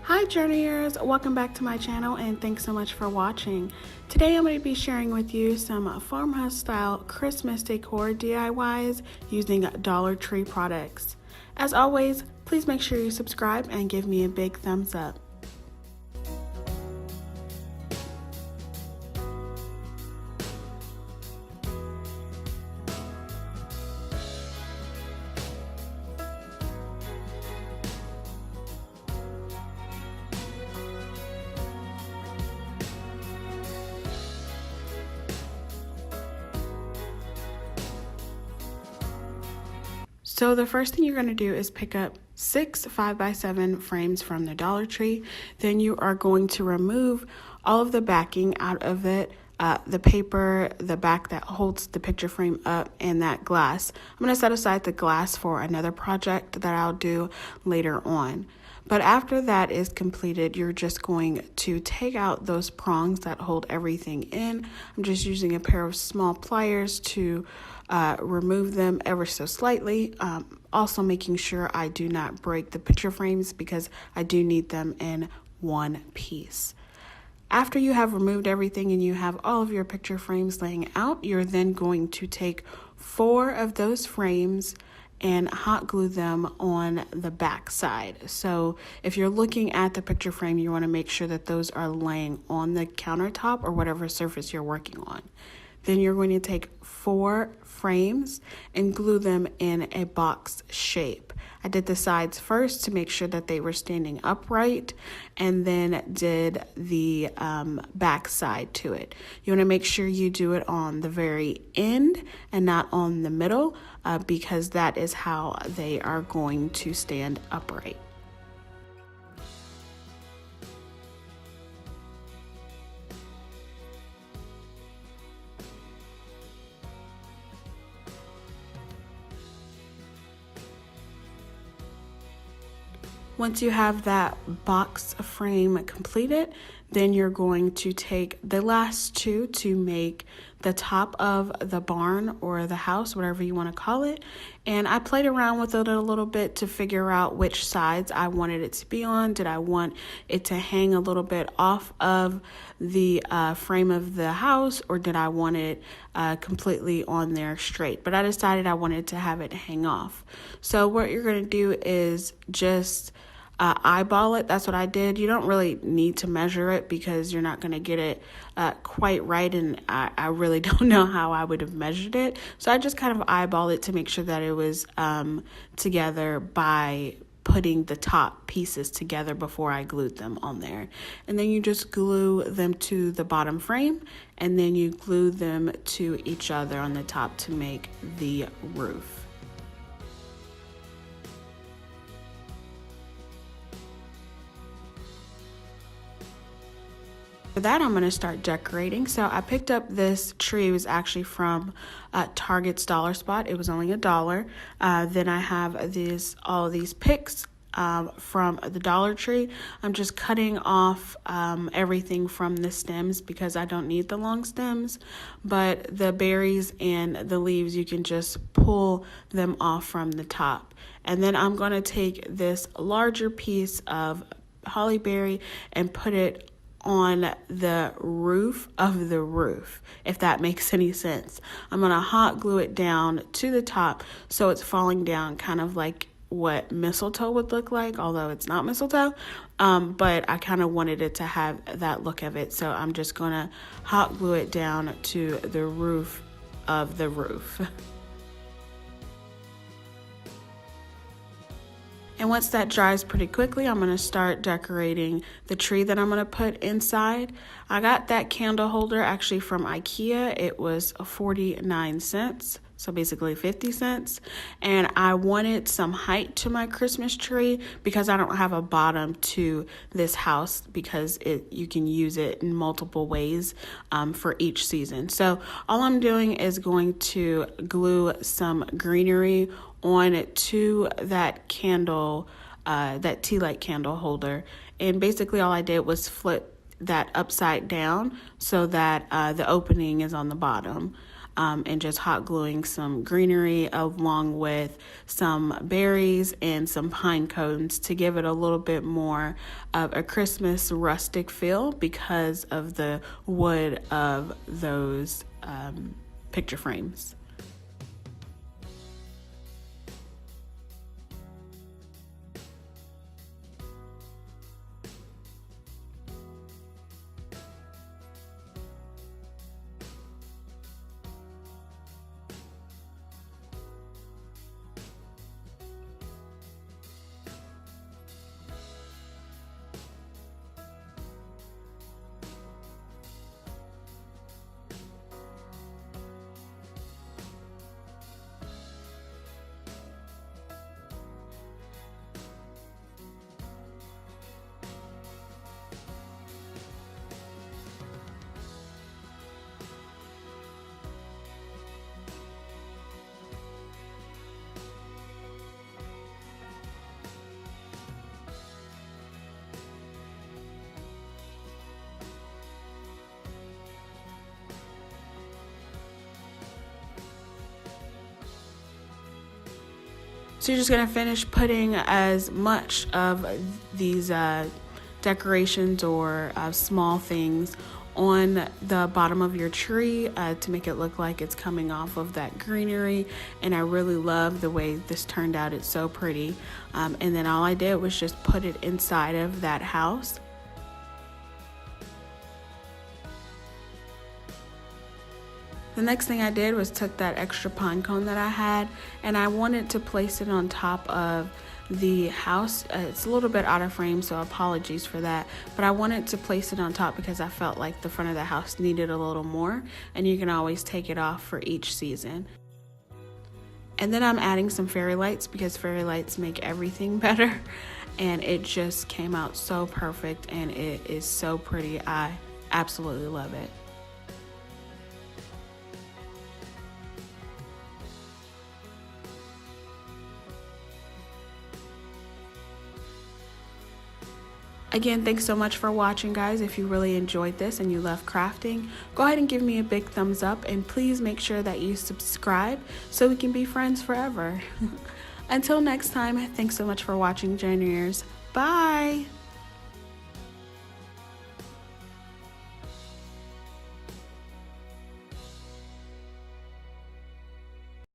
Hi journeyers, welcome back to my channel and thanks so much for watching. Today I'm going to be sharing with you some farmhouse style Christmas decor DIYs using Dollar Tree products. As always, please make sure you subscribe and give me a big thumbs up. So the first thing you're going to do is pick up 6 5x7 frames from the Dollar Tree. Then you are going to remove all of the backing out of it, the paper, the back that holds the picture frame up, and that glass. I'm going to set aside the glass for another project that I'll do later on. But after that is completed, you're just going to take out those prongs that hold everything in. I'm just using a pair of small pliers to remove them ever so slightly. Also making sure I do not break the picture frames because I do need them in one piece. After you have removed everything and you have all of your picture frames laying out, you're then going to take 4 of those frames and hot glue them on the back side. So if you're looking at the picture frame, you want to make sure that those are laying on the countertop or whatever surface you're working on. Then you're going to take 4 frames and glue them in a box shape. I did the sides first to make sure that they were standing upright, and then did the back side to it. You want to make sure you do it on the very end and not on the middle, because that is how they are going to stand upright. Once you have that box frame completed, then you're going to take the last 2 to make the top of the barn or the house, whatever you want to call it. And I played around with it a little bit to figure out which sides I wanted it to be on. Did I want it to hang a little bit off of the frame of the house, or did I want it completely on there straight? But I decided I wanted to have it hang off. So what you're going to do is just eyeball it. That's what I did. You don't really need to measure it because you're not going to get it quite right, and I really don't know how I would have measured it. So I just kind of eyeballed it to make sure that it was together by putting the top pieces together before I glued them on there. And then you just glue them to the bottom frame, and then you glue them to each other on the top to make the roof. For that, I'm going to start decorating. So I picked up this tree. It was actually from Target's Dollar Spot. It was only $1. Then I have all these picks from the Dollar Tree. I'm just cutting off everything from the stems because I don't need the long stems, but the berries and the leaves, you can just pull them off from the top. And then I'm going to take this larger piece of holly berry and put it on the roof of the roof, if that makes any sense. I'm going to hot glue it down to the top so it's falling down kind of like what mistletoe would look like, although it's not mistletoe, but I kind of wanted it to have that look of it. So I'm just going to hot glue it down to the roof of the roof. And once that dries pretty quickly, I'm going to start decorating the tree that I'm going to put inside. I got that candle holder actually from IKEA. It was 49 cents, so basically 50 cents. And I wanted some height to my Christmas tree because I don't have a bottom to this house because you can use it in multiple ways for each season. So all I'm doing is going to glue some greenery on to that candle, that tea light candle holder. And basically all I did was flip that upside down so that the opening is on the bottom. and just hot gluing some greenery along with some berries and some pine cones to give it a little bit more of a Christmas rustic feel because of the wood of those picture frames. So you're just going to finish putting as much of these decorations or small things on the bottom of your tree to make it look like it's coming off of that greenery. And I really love the way this turned out. It's so pretty. And then all I did was just put it inside of that house. The next thing I did was took that extra pine cone that I had and I wanted to place it on top of the house. It's a little bit out of frame, so apologies for that, but I wanted to place it on top because I felt like the front of the house needed a little more, and you can always take it off for each season. And then I'm adding some fairy lights because fairy lights make everything better, and it just came out so perfect and it is so pretty. I absolutely love it. Again, thanks so much for watching, guys. If you really enjoyed this and you love crafting, go ahead and give me a big thumbs up, and please make sure that you subscribe so we can be friends forever. Until next time, thanks so much for watching, Journeyers. Bye!